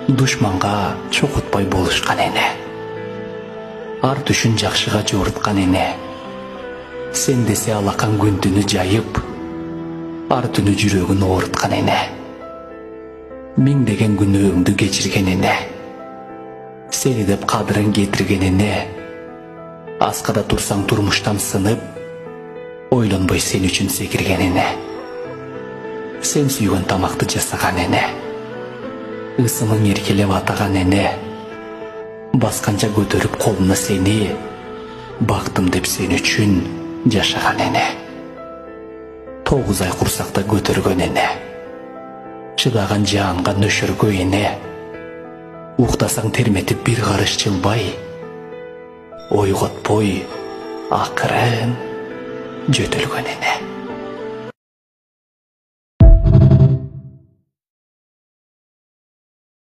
душманга чокутпай болушкан эне. Ар түшүн жакшыга жорыткан эне. Сен десе алакан күндүнү жайып, ар түнү жүрөгүн ооруткан эне. Миңдеген күнөөңдү кечирген эне. Сени деп кадырын кетирген эне. Аскада турсаң турмуштан сынып, ойлонбой сен үчүн секирген эне. Сен сүйгөн тамакты жасаган эне. Ысымың эркелеп атаган эне. Басканча көтөрүп колуна сени, бактым деп сен үчүн жашаган эне. 9 ай курсакта көтөргөн эне. Чыдаган жаанга нөшөргө эне. Уктасаң терметип бир карыш жылбай, ойготпой акырын жөтөлгөн эне.